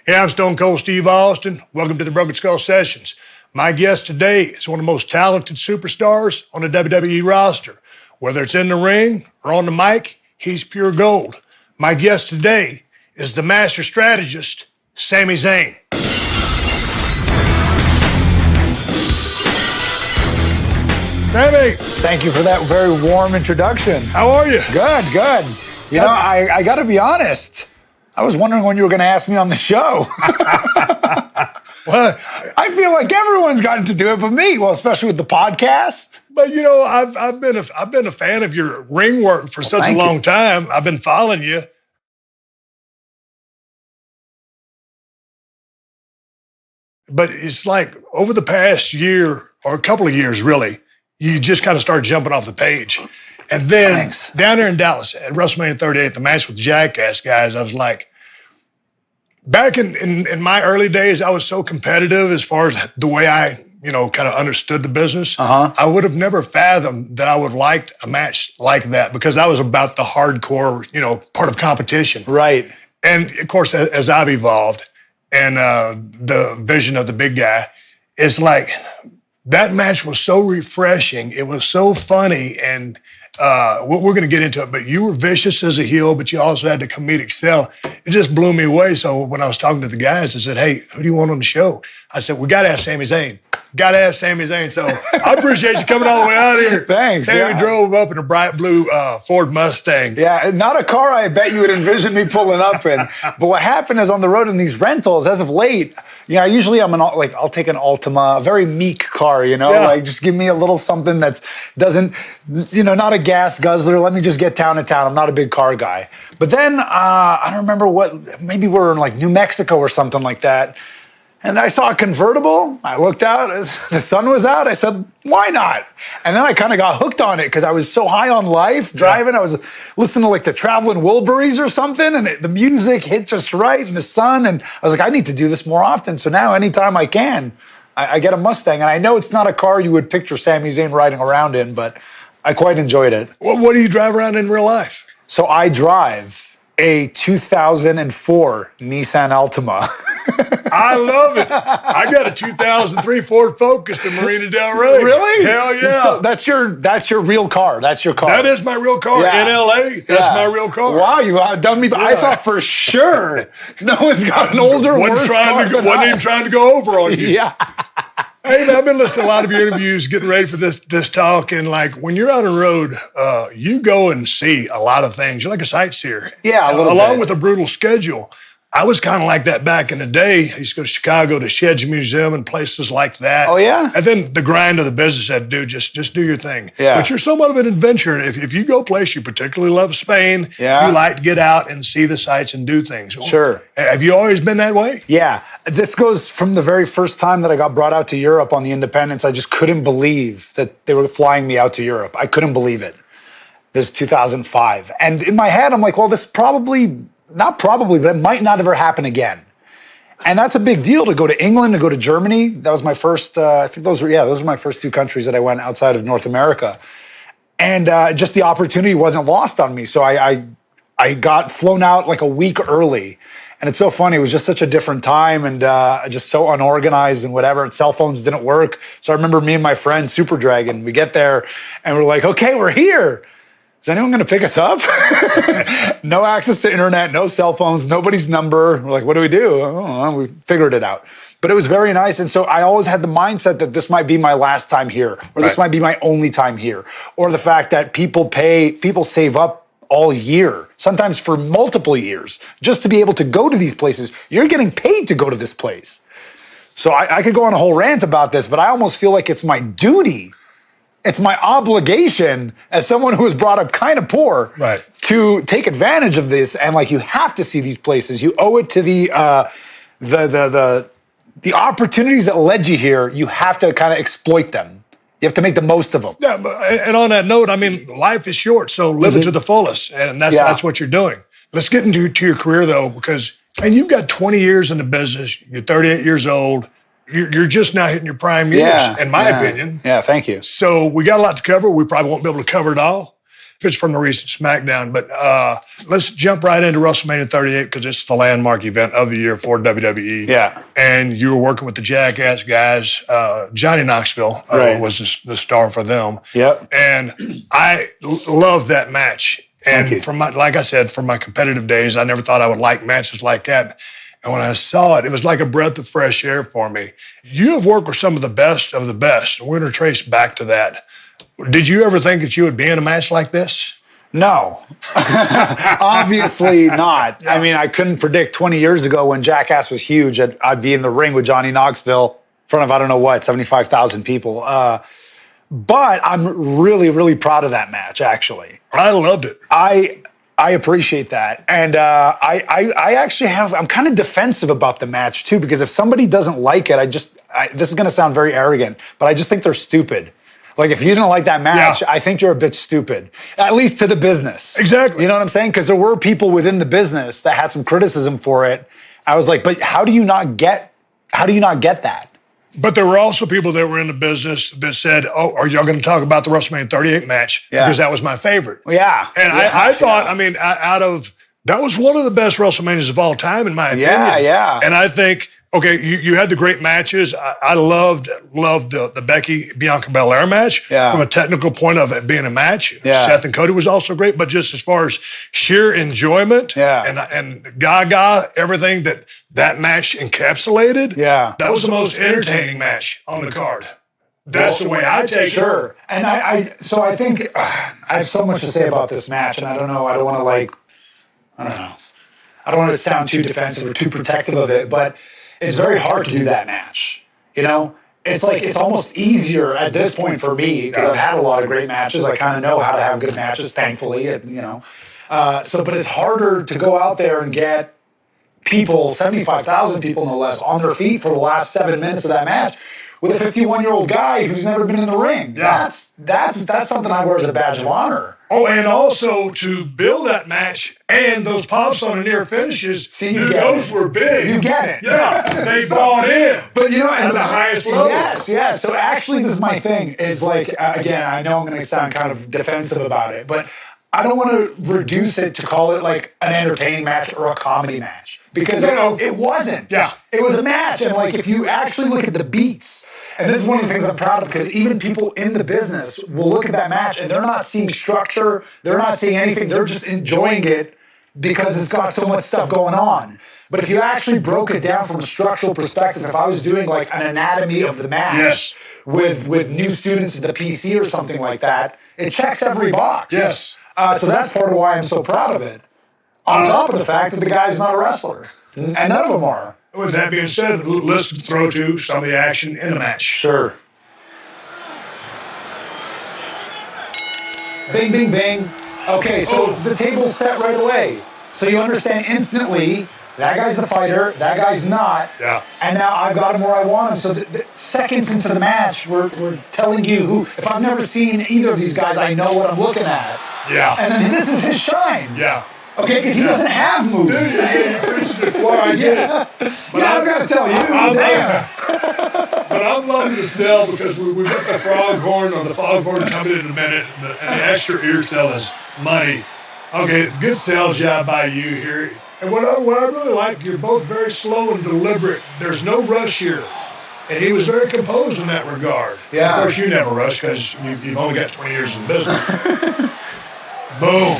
Hey, I'm Stone Cold Steve Austin. Welcome to the Broken Skull Sessions. My guest today is one of the most talented superstars on the WWE roster. Whether it's in the ring or on the mic, he's pure gold. My guest today is the master strategist, Sami Zayn. Sami! Thank you for that very warm introduction. How are you? Good. You know, I got to be honest. I was wondering when you were going to ask me on the show. Well, I feel like everyone's gotten to do it but me. Well, especially with the podcast. but you know, I've been a fan of your ring work for such a long time. I've been following you. But it's like over the past year or a couple of years, really, you just kind of start jumping off the page. And then down there in Dallas at WrestleMania 38, the match with Jackass guys, I was like, back in my early days, I was so competitive as far as the way I, kind of understood the business. I would have never fathomed that I would have liked a match like that because I was about the hardcore, part of competition. Right. And of course, as I've evolved and the vision of the big guy, it's like that match was so refreshing. It was so funny, and we're going to get into it, but you were vicious as a heel, but you also had the comedic sell. It just blew me away. So when I was talking to the guys, I said, hey, who do you want on the show? I said, we got to have Sami Zayn. Got to have Sami Zayn. So I appreciate you coming all the way out here. Thanks. Sami drove up in a bright blue Ford Mustang. Yeah, not a car I bet you would envision me pulling up in. But what happened is on the road in these rentals, as of late, usually I'll take an Altima, a very meek car, like just give me a little something that doesn't, not a gas guzzler. Let me just get town to town. I'm not a big car guy. But then I don't remember maybe we're in like New Mexico or something like that. And I saw a convertible. I looked out. The sun was out. I said, why not? And then I kind of got hooked on it because I was so high on life driving. I was listening to like the Traveling Wilburys or something. And the music hit just right and the sun. And I was like, I need to do this more often. So now anytime I can, I get a Mustang. And I know it's not a car you would picture Sami Zayn riding around in, but I quite enjoyed it. What do you drive around in real life? So I drive a 2004 Nissan Altima. I love it. I got a 2003 Ford Focus in Marina Del Rey. Really? Hell yeah. That's your real car. That's your car. That is my real car. Yeah. In LA, that's my real car. Wow, you outdone me. But I thought for sure no one's got an older, worse car. Wasn't even trying to go over on you. Yeah. Hey, man, I've been listening to a lot of your interviews, getting ready for this talk, and like when you're out on the road, you go and see a lot of things. You're like a sightseer. Yeah, along with a brutal schedule. I was kind of like that back in the day. I used to go to Chicago to Shed's Museum and places like that. Oh, yeah? And then the grind of the business said, dude, just do your thing. Yeah. But you're somewhat of an adventurer. If you go a place, you particularly love Spain, you like to get out and see the sights and do things. Sure. Have you always been that way? Yeah. This goes from the very first time that I got brought out to Europe on the Independence. I just couldn't believe that they were flying me out to Europe. I couldn't believe it. This is 2005. And in my head, I'm like, well, this not probably, but it might not ever happen again. And that's a big deal to go to England, to go to Germany. That was my first, I think those were my first two countries that I went outside of North America. And just the opportunity wasn't lost on me. So I got flown out like a week early. And it's so funny. It was just such a different time and just so unorganized and whatever. And cell phones didn't work. So I remember me and my friend, Super Dragon, we get there and we're like, okay, we're here. Is anyone going to pick us up? No access to internet, no cell phones, nobody's number. We're like, what do we do? Oh, we figured it out. But it was very nice. And so I always had the mindset that this might be my last time here, or this might be my only time here, or the fact that people save up all year, sometimes for multiple years, just to be able to go to these places. You're getting paid to go to this place. So I could go on a whole rant about this, but I almost feel like it's my duty. It's my obligation as someone who was brought up kind of poor to take advantage of this. And like, you have to see these places. You owe it to the opportunities that led you here. You have to kind of exploit them. You have to make the most of them. Yeah. And on that note, I mean, life is short, so live it to the fullest. And that's what you're doing. Let's get into your career though, because you've got 20 years in the business. You're 38 years old. You're just now hitting your prime years, in my opinion. Yeah, thank you. So we got a lot to cover. We probably won't be able to cover it all. if it's from the recent SmackDown. But let's jump right into WrestleMania 38 because it's the landmark event of the year for WWE. Yeah. And you were working with the Jackass guys. Johnny Knoxville was the star for them. Yep. And I love that match. And like I said, from my competitive days, I never thought I would like matches like that. And when I saw it, it was like a breath of fresh air for me. You have worked with some of the best of the best. We're going to trace back to that. Did you ever think that you would be in a match like this? No, obviously not. Yeah. I mean, I couldn't predict 20 years ago when Jackass was huge, I'd be in the ring with Johnny Knoxville in front of, I don't know what, 75,000 people. But I'm really, really proud of that match, actually. I loved it. I appreciate that. And I actually I'm kind of defensive about the match, too, because if somebody doesn't like it, this is going to sound very arrogant, but I just think they're stupid. Like, if you didn't like that match, I think you're a bit stupid, at least to the business. Exactly. You know what I'm saying? Because there were people within the business that had some criticism for it. I was like, but how do you not get that? But there were also people that were in the business that said, oh, are y'all going to talk about the WrestleMania 38 match? Yeah. Because that was my favorite. Yeah. And I thought, I mean, that was one of the best WrestleManias of all time, in my opinion. Yeah. And I think, okay, you had the great matches. I loved the Becky Bianca Belair match from a technical point of it being a match. Yeah. Seth and Cody was also great, but just as far as sheer enjoyment and Gaga, everything that match encapsulated, that was the most entertaining match on the card. That's the way I take it. Sure. And I think I have so much to say about this match, and I don't know. I don't want to sound too defensive or too protective of it, but it's very hard to do that match. You know, it's like it's almost easier at this point for me because I've had a lot of great matches. I kind of know how to have good matches, thankfully. But it's harder to go out there and get people, 75,000 people no less, on their feet for the last 7 minutes of that match with a 51-year-old guy who's never been in the ring. Yeah. That's something I wear as a badge of honor. Oh, and also to build that match and those pops on the near finishes, those were big. You get it. Yeah, they bought in. But at the highest level. Yes. So actually, this is my thing. Is like again, I know I'm going to sound kind of defensive about it, but I don't want to reduce it to call it like an entertaining match or a comedy match because it wasn't. Yeah, it was a match, and like if you actually look at the beats. And this is one of the things I'm proud of because even people in the business will look at that match and they're not seeing structure, they're not seeing anything, they're just enjoying it because it's got so much stuff going on. But if you actually broke it down from a structural perspective, if I was doing like an anatomy of the match with new students at the PC or something like that, it checks every box. Yes. So that's part of why I'm so proud of it. On top of the fact that the guy's not a wrestler. And none of them are. With that being said, let's throw to some of the action in the match. Sure. Bing, bing, bing. Okay, so the table's set right away. So you understand instantly that guy's the fighter, that guy's not. Yeah. And now I've got him where I want him. So the seconds into the match, we're telling you who, if I've never seen either of these guys, I know what I'm looking at. Yeah. And then this is his shine. Yeah. Okay, because he doesn't have moves. I get it. But I've got to tell you. But I'm loving the sell because we've got the foghorn coming in a minute, and the extra ear sell is money. Okay, good sales job by you here. And what I really like, you're both very slow and deliberate. There's no rush here. And he was very composed in that regard. Yeah. Of course, you never rush because you've only got 20 years in business. Boom.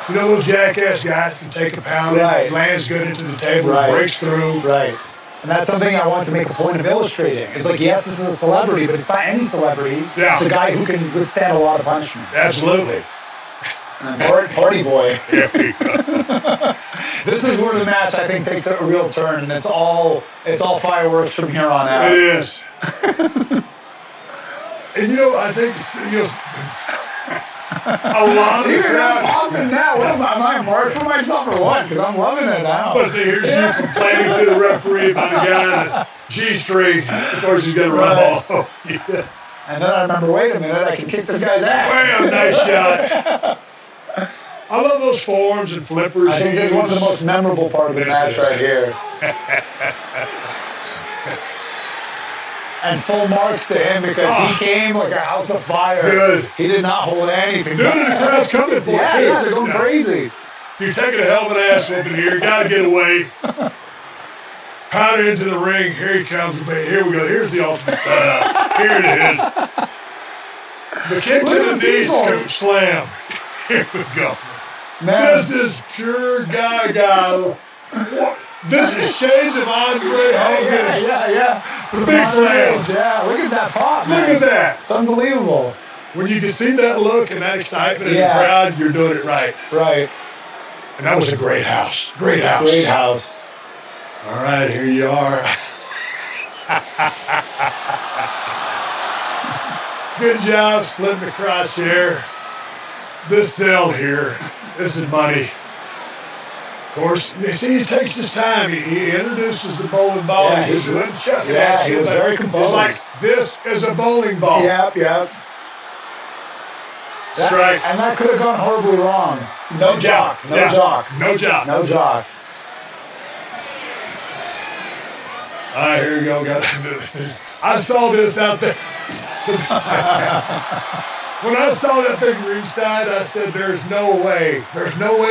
You know, those Jackass guys can take a pound, lands good into the table, breaks through. Right. And that's something I want to make a point of illustrating. It's like, yes, this is a celebrity, but it's not any celebrity. Yeah. It's a guy who can withstand a lot of punishment. Absolutely. Party boy. This is where the match, I think, takes a real turn, and it's all fireworks from here on out. It is. And I think a lot of the crowd. Now, am I marked for myself or what? Because I'm loving it now. But see, here's you complaining to the referee about a guy in a G-string. Of course, he's going to rub all. Yeah. And then I remember, wait a minute, I can kick this guy's ass. Bam, nice shot. I love those forms and flippers. I think this is one of the most memorable part of the match right here. And full marks to him because he came like a house of fire. Good. He did not hold anything Dude, back. the crowd's coming for you. Yeah, they're going crazy. You're taking a hell of an ass whooping here. Got to get away. Pounder into the ring. Here he comes. Here we go. Here's the ultimate setup. Here it is. The kick to the knee, scoop slam. Here we go. Man. This is pure Gaga. This is shades of Andre Hogan. Yeah. Big slam. Yeah, look at that pop, Look man. at that. It's unbelievable. When you can see that look and that excitement in the Yeah. crowd, you're doing it right. Right. And that was a great house. Great house. Great house. All right, here you are. Good job splitting the crosshair. This cell here, this is money. Of course, you see, he takes his time. He introduces the bowling ball. Yeah, He just wouldn't chuck it yeah, at you. he was but very he's composed. like, this is a bowling ball. Yep. Strike. And that could have gone horribly wrong. No jock. No Yeah. jock. No jock. No jock. All right, here we go. I saw this out there. When I saw that thing ringside, I said, there's no way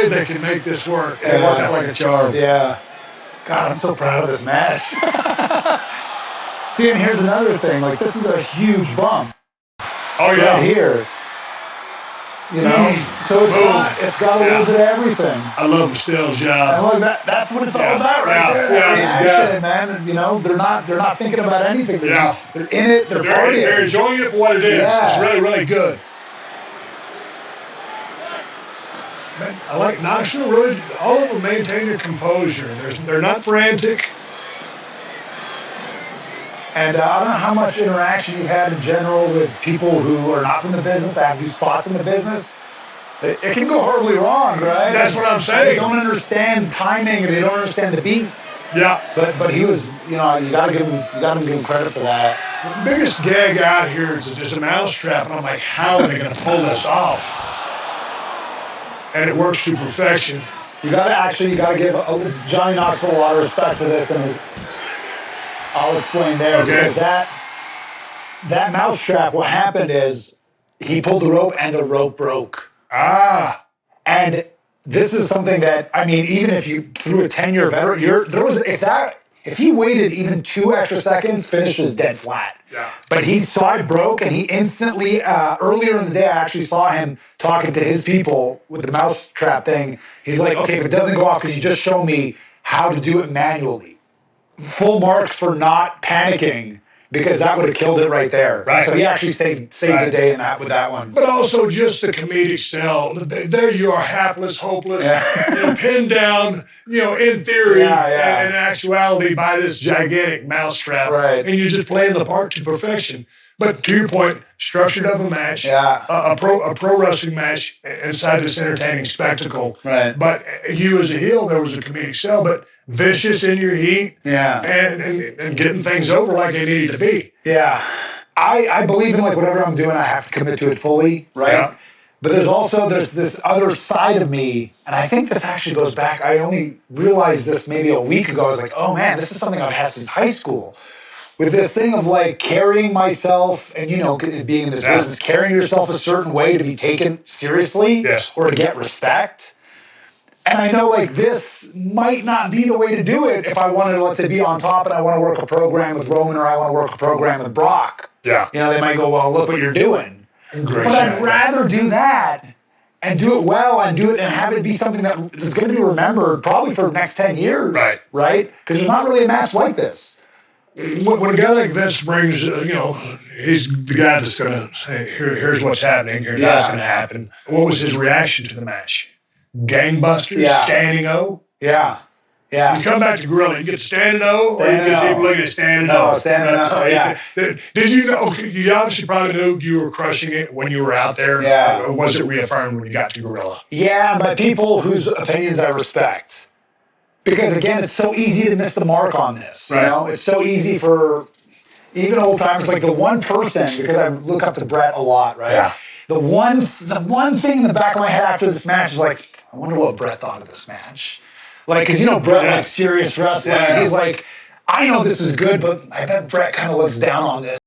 they can make this work. And it worked out like a charm. Yeah. God, I'm so proud of this match. See, and here's another thing. Like, this is a huge bump. Oh, yeah. Right here. You know? So it's got a little bit of everything. I love the sales job. And look, that's what it's all about right there. Reaction, man. You know, they're not thinking about anything. They're in it. They're partying. They're enjoying it for what it is. Yeah. It's really, really good. Man, I like Knoxville. Really, all of them maintain their composure. They're not frantic. And I don't know how much interaction you've had in general with people who are not from the business, that have do spots in the business. It can go horribly wrong, right? That's what I'm saying. They don't understand timing and they don't understand the beats. Yeah. But he was, you gotta give him credit for that. The biggest gag out here is just a mousetrap, and I'm like, how are they going to pull this off? And it works to perfection. You gotta give Johnny Knoxville a lot of respect for this, and I'll explain there because that mousetrap. What happened is he pulled the rope and the rope broke. And this is something that, I mean, even if you threw a 10-year veteran, if he waited even 2 extra seconds, finishes dead flat. Yeah. But he saw it broke, and he instantly, earlier in the day, I actually saw him talking to his people with the mousetrap thing. He's like, okay, if it doesn't go off, could you just show me how to do it manually? Full marks for not panicking, because that would have killed it right there. Right. So he actually saved the day with that one. But also just the comedic sell. There you are, hapless, hopeless, pinned down, in theory, and in actuality by this gigantic mousetrap. Right. And you're just playing the part to perfection. But to your point, structured of a match, a pro wrestling match inside this entertaining spectacle. Right. But you as a heel, there was a comedic sell, but vicious in your heat, and getting things over like they needed to be. Yeah. I believe in, like, whatever I'm doing, I have to commit to it fully, right? Yeah. But there's this other side of me, and I think this actually goes back. I only realized this maybe a week ago. I was like, oh man, this is something I've had since high school. With this thing of, like, carrying myself and, being in this business, carrying yourself a certain way to be taken seriously or to get respect. And I know, like, this might not be the way to do it if I wanted to, let's say, be on top and I want to work a program with Roman or I want to work a program with Brock. Yeah. They might go, well, look what you're doing. Great. But I'd rather do that and do it well and do it and have it be something that is going to be remembered probably for the next 10 years. Right? Because there's not really a match like this. When a guy like Vince brings, he's the guy that's going to say, here's what's happening, here's how it's going to happen. What was his reaction to the match? Gangbusters, standing O? Yeah. You come back to Gorilla, you get standing O, or you get people looking at standing O? No, standing O, yeah. Did you know, you obviously probably knew you were crushing it when you were out there. Yeah. Or was it reaffirmed when you got to Gorilla? Yeah, by people whose opinions I respect. Because, again, it's so easy to miss the mark on this. Right. It's so easy for even old timers, like the one person, because I look up to Brett a lot, right? Yeah. The one thing in the back of my head after this match is like, I wonder what Brett thought of this match. Like, because Brett likes serious wrestling. Yeah. He's like, I know this is good, but I bet Brett kind of looks down on this.